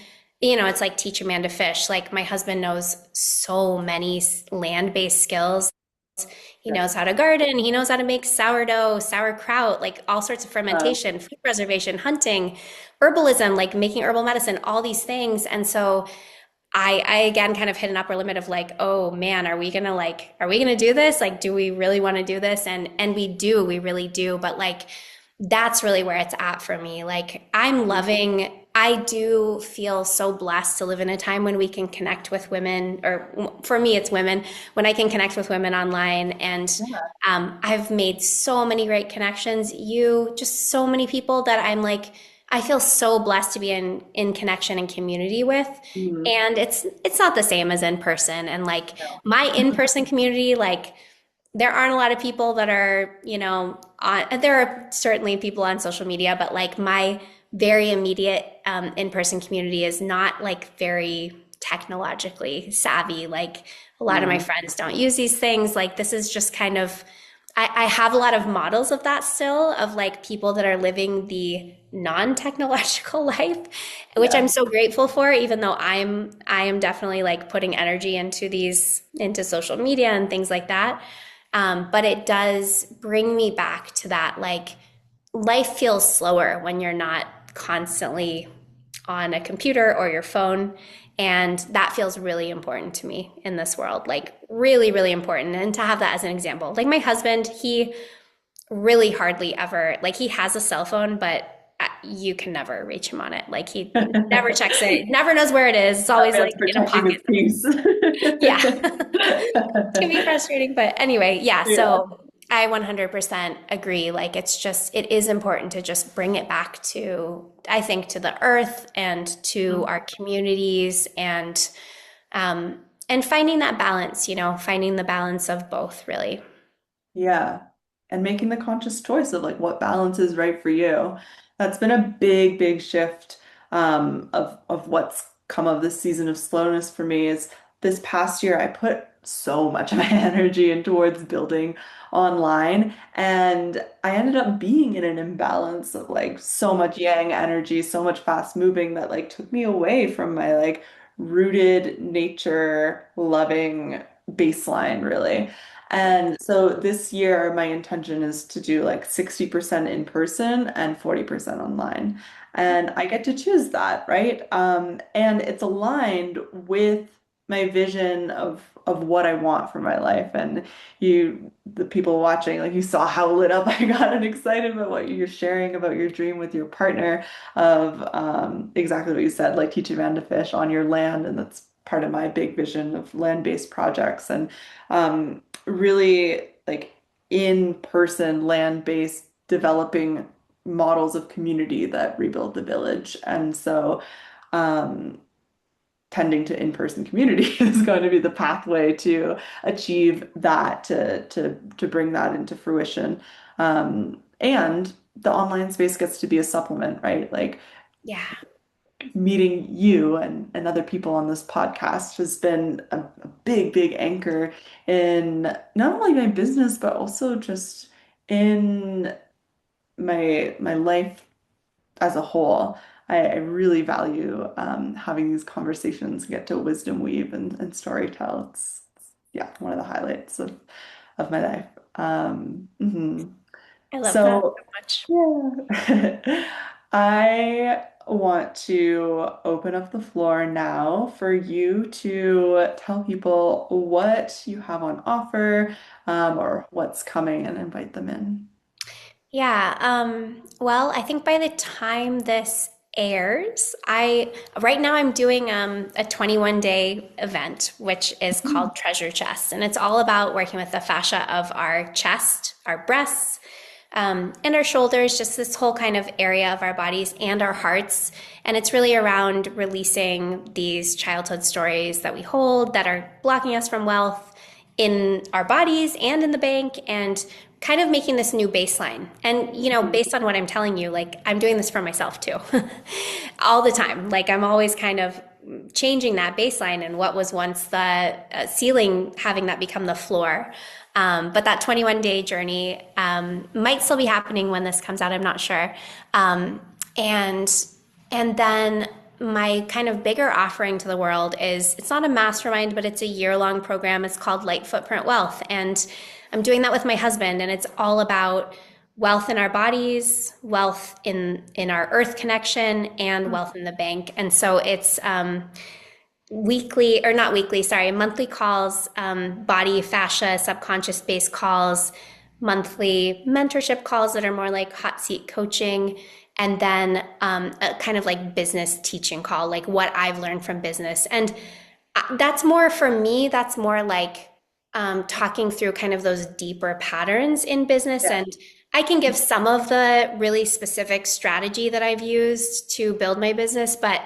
You know, it's like teach a man to fish. Like my husband knows so many land based skills. He knows how to garden, he knows how to make sourdough, sauerkraut, like all sorts of Uh, fermentation, food preservation, hunting, herbalism, like making herbal medicine, all these things. And so I again kind of hit an upper limit of like, oh man, are we gonna do this? Like, do we really want to do this? And we do, we really do. But like, that's really where it's at for me. Like, I do feel so blessed to live in a time when we can connect with women, or for me, it's women, when I can connect with women online. And yeah. I've made so many great connections. Just so many people that I'm like, I feel so blessed to be in connection and community with. Mhm. And it's not the same as in person. And like No. my in-person community, like there aren't a lot of people that are, there are certainly people on social media, but like my very immediate in-person community is not like very technologically savvy. Like a lot of my Mm. friends don't use these things. Like this is just kind of, I have a lot of models of that still, of like people that are living the non-technological life, which I'm Yeah. so grateful for, even though I am definitely like putting energy into social media and things like that. But it does bring me back to that, like life feels slower when you're not constantly on a computer or your phone. And that feels really important to me in this world, like really, really important. And to have that as an example, like my husband, he really hardly ever, like he has a cell phone, but you can never reach him on it. Like he never checks it, never knows where it is. It's That always like man's in a protecting his pocket. peace. Yeah. Can be frustrating, but anyway, yeah. Yeah. So I 100% agree. Like it is important to just bring it back to, I think, to the earth and to our communities and finding that balance, finding the balance of both really. Yeah. And making the conscious choice of like what balance is right for you. That's been a big, big shift of what's come of this season of slowness for me is this past year I put so much of my energy in towards building online and I ended up being in an imbalance of like so much yang energy, so much fast moving that like took me away from my like rooted nature loving baseline really. And so this year, my intention is to do like 60% in person and 40% online. And I get to choose that, right? And it's aligned with my vision of what I want for my life. And the people watching, like you saw how lit up I got and excited about what you're sharing about your dream with your partner of exactly what you said, like teach a man to fish on your land. And that's part of my big vision of land-based projects. And really like in-person, land-based developing models of community that rebuild the village. And so um, tending to in-person community is going to be the pathway to achieve that, to bring that into fruition. And the online space gets to be a supplement, right? Like Yeah. meeting you and other people on this podcast has been a big, big anchor in not only my business, but also just in my life as a whole. I really value having these conversations, get to wisdom weave and story tell. Yeah, one of the highlights of my life. I love that So so much. yeah. I want to open up the floor now for you to tell people what you have on offer, or what's coming and invite them in. Yeah. Well, I think by the time this airs, I right now I'm doing a 21-day event, which is Mm. called Treasure Chest, and it's all about working with the fascia of our chest, our breasts, and our shoulders, just this whole kind of area of our bodies and our hearts. And it's really around releasing these childhood stories that we hold that are blocking us from wealth in our bodies and in the bank, and kind of making this new baseline. And, based on what I'm telling you, like I'm doing this for myself too, all the time. Like I'm always kind of changing that baseline and what was once the ceiling, having that become the floor. But that 21-day journey might still be happening when this comes out. I'm not sure. Um, and and then my kind of bigger offering to the world is, it's not a mastermind, but it's a year-long program. It's called Light Footprint Wealth, and I'm doing that with my husband. And it's all about wealth in our bodies, wealth in our earth connection, and wealth in the bank. And so it's weekly, or not weekly, sorry, monthly calls, body fascia, subconscious based calls, monthly mentorship calls that are more like hot seat coaching, and then a kind of like business teaching call, like what I've learned from business. And that's more for me, that's more like talking through kind of those deeper patterns in business. Yeah. And I can give some of the really specific strategy that I've used to build my business, but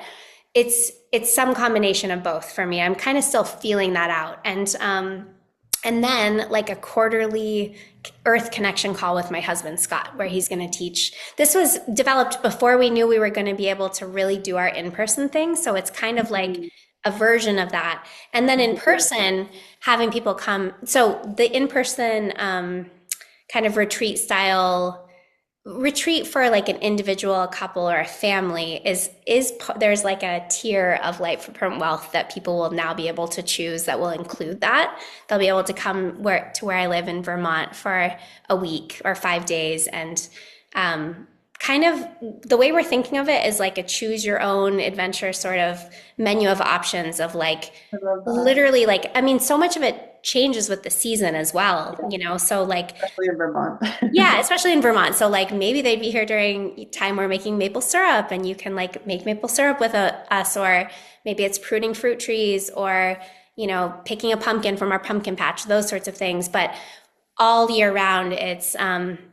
it's some combination of both for me. I'm kind of still feeling that out. And then like a quarterly earth connection call with my husband Scott, where he's going to teach. This was developed before we knew we were going to be able to really do our in-person thing, so it's kind of like Mhm. a version of that. And then in person, having people come. So the in-person kind of retreat for like an individual, a couple, or a family is there's like a tier of light footprint wealth that people will now be able to choose that will include that. They'll be able to come where I live in Vermont for a week or 5 days, and kind of the way we're thinking of it is like a choose your own adventure sort of menu of options, of like I love that. literally, like, I mean, so much of it changes with the season as well, Yeah, so like, especially in Vermont. yeah, especially in Vermont. So like maybe they'd be here during time we're making maple syrup, and you can like make maple syrup with us, or maybe it's pruning fruit trees, or picking a pumpkin from our pumpkin patch, those sorts of things. But all year round, it's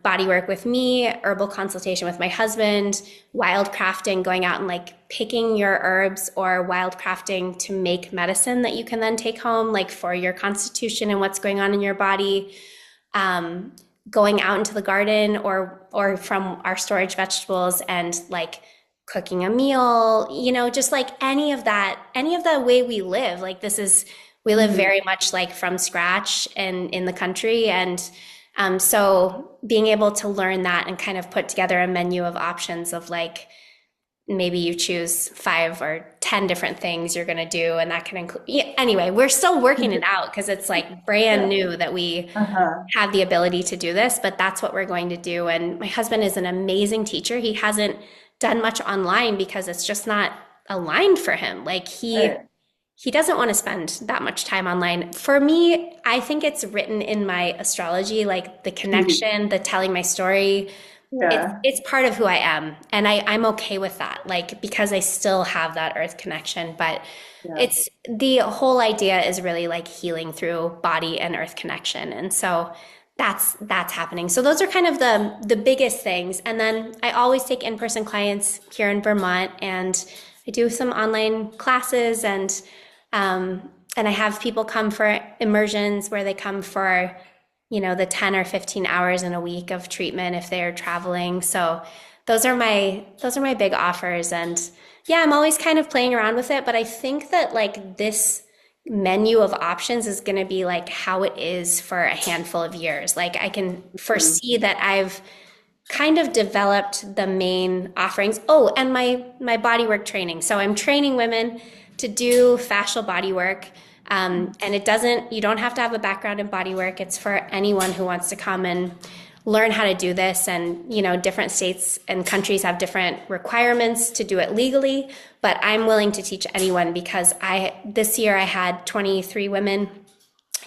body work with me, herbal consultation with my husband, wild crafting, going out and like picking your herbs, or wild crafting to make medicine that you can then take home, like for your constitution and what's going on in your body. Um, Going out into the garden, or from our storage vegetables, and like cooking a meal, just like any of that, any of the way we live. Like we live Mhm. very much like from scratch and in the country. And so being able to learn that and kind of put together a menu of options of like, maybe you choose 5 or 10 different things you're going to do, and that can include, yeah, anyway, we're still working it out because it's like brand Yeah. new that we Uh-huh. have the ability to do this, but that's what we're going to do. And my husband is an amazing teacher. He hasn't done much online because it's just not aligned for him. Like Right. he doesn't want to spend that much time online. For me, I think it's written in my astrology, like the connection, the telling my story. It's Yeah. it's part of who I am, and I'm okay with that. Like, because I still have that earth connection, but Yeah. it's the whole idea is really like healing through body and earth connection. And so that's happening. So those are kind of the biggest things. And then I always take in-person clients here in Vermont, and I do some online classes, and I have people come for immersions where they come for the 10 or 15 hours in a week of treatment if they're traveling. So those are my big offers. And yeah, I'm always kind of playing around with it, but I think that like this menu of options is going to be like how it is for a handful of years. Like I can Mhm. foresee that I've kind of developed the main offerings. Oh, and my bodywork training. So I'm training women to do fascial bodywork. And you don't have to have a background in bodywork. It's for anyone who wants to come and learn how to do this. And, different states and countries have different requirements to do it legally. But I'm willing to teach anyone because this year I had 23 women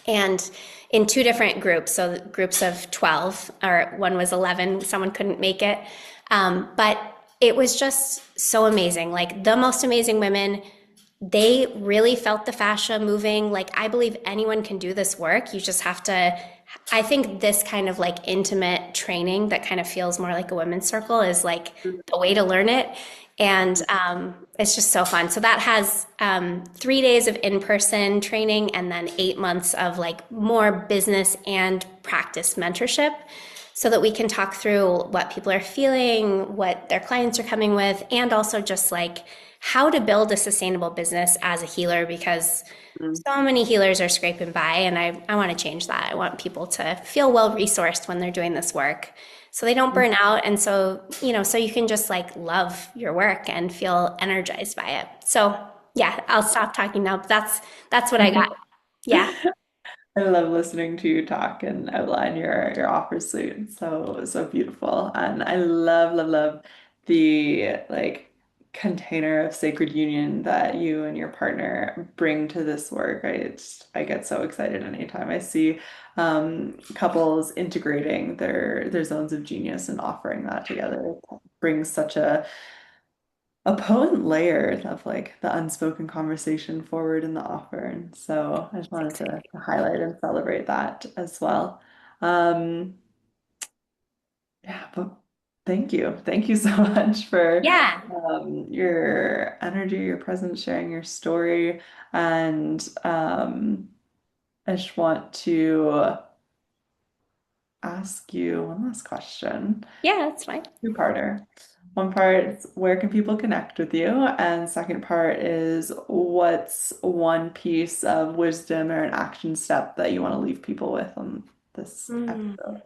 and in two different groups. So groups of 12, or one was 11, someone couldn't make it. But it was just so amazing. Like the most amazing women, they really felt the fascia moving. Like I believe anyone can do this work. You just have to, I think this kind of like intimate training that kind of feels more like a women's circle is like the way to learn it. And it's just so fun. So that has 3 days of in-person training and then 8 months of like more business and practice mentorship so that we can talk through what people are feeling, what their clients are coming with, and also just like how to build a sustainable business as a healer because Mhm. so many healers are scraping by, and I want to change that. I want people to feel well resourced when they're doing this work so they don't burn out. And so, so you can just like love your work and feel energized by it. So, yeah, I'll stop talking now. But that's what I got. Yeah. I love listening to you talk and outline your offer suite. It's so beautiful. And I love the like container of sacred union that you and your partner bring to this work. I get so excited anytime I see couples integrating their zones of genius and offering that together. It brings such a potent layer of like the unspoken conversation forward in the offer. And so I just wanted to highlight and celebrate that as well. Um, yeah, but thank you. Thank you so much for Yeah. your energy, your presence, sharing your story. And I just want to ask you one last question. Yeah, that's fine. Two-parter. One part is where can people connect with you? And second part is what's one piece of wisdom or an action step that you want to leave people with on this Mm. episode?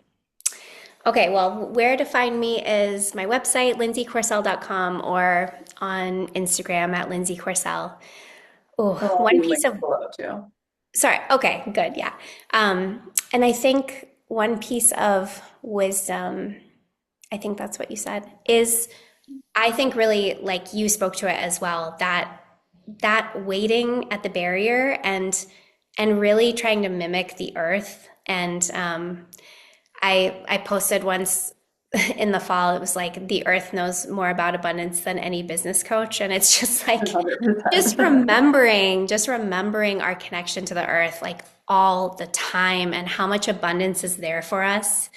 Okay, well, where to find me is my website, lindsaycourcelle.com, or on Instagram at Lindsay Courcelle. Oh, They'll all one be piece linked of, below too. sorry, okay, good, yeah. And I think one piece of wisdom, I think that's what you said, is I think really like you spoke to it as well, that waiting at the barrier and really trying to mimic the earth. And I posted once in the fall, it was like the earth knows more about abundance than any business coach. And it's just like 100%. just remembering our connection to the earth like all the time and how much abundance is there for us.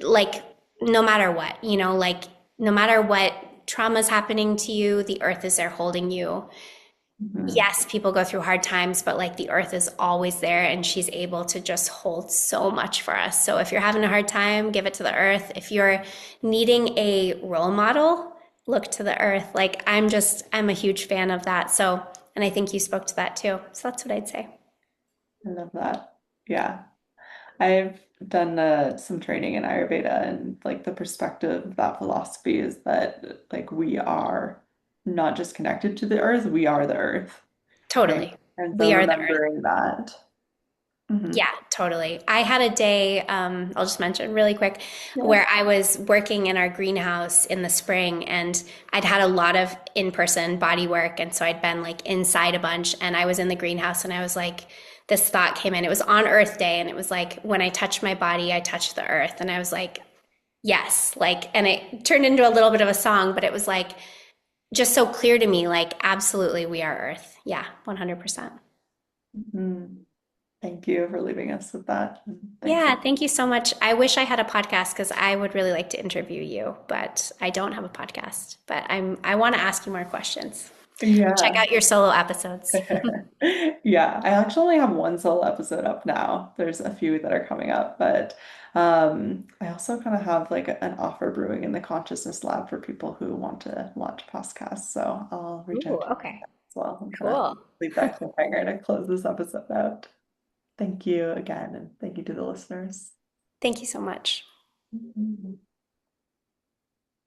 Like no matter what, like no matter what trauma's happening to you, the earth is there holding you. Mhm. Yes, people go through hard times, but like the earth is always there and she's able to just hold so much for us. So if you're having a hard time, give it to the earth. If you're needing a role model, look to the earth. Like I'm a huge fan of that. So, and I think you spoke to that too. So that's what I'd say. I love that. Yeah. I've done some training in Ayurveda and like the perspective of that philosophy is that like we are not just connected to the earth, we are the earth. Right. Totally. And so We are the earth. remembering that. Hmm. Yeah, totally. I had a day, I'll just mention really quick, Yeah. where I was working in our greenhouse in the spring and I'd had a lot of in-person body work. And so I'd been like inside a bunch and I was in the greenhouse and I was like, this thought came in. It was on Earth Day and it was like, when I touch my body, I touch the earth. And I was like, yes, like, and it turned into a little bit of a song, but it was like just so clear to me, like, absolutely, we are Earth. Yeah, 100%. Mhm. Thank you for leaving us with that. And thanks Yeah, again. thank you so much. I wish I had a podcast because I would really like to interview you, but I don't have a podcast. But I want to ask you more questions. Check Yeah. out your solo episodes. Yeah, I actually only have one solo episode up now. There's a few that are coming up, but I also kind of have like an offer brewing in the consciousness lab for people who want to launch podcasts. So I'll reach Ooh, out to you okay. as well and kind of Cool. leave that cliffhanger to close this episode out. Thank you again, and thank you to the listeners. Thank you so much. Mhm.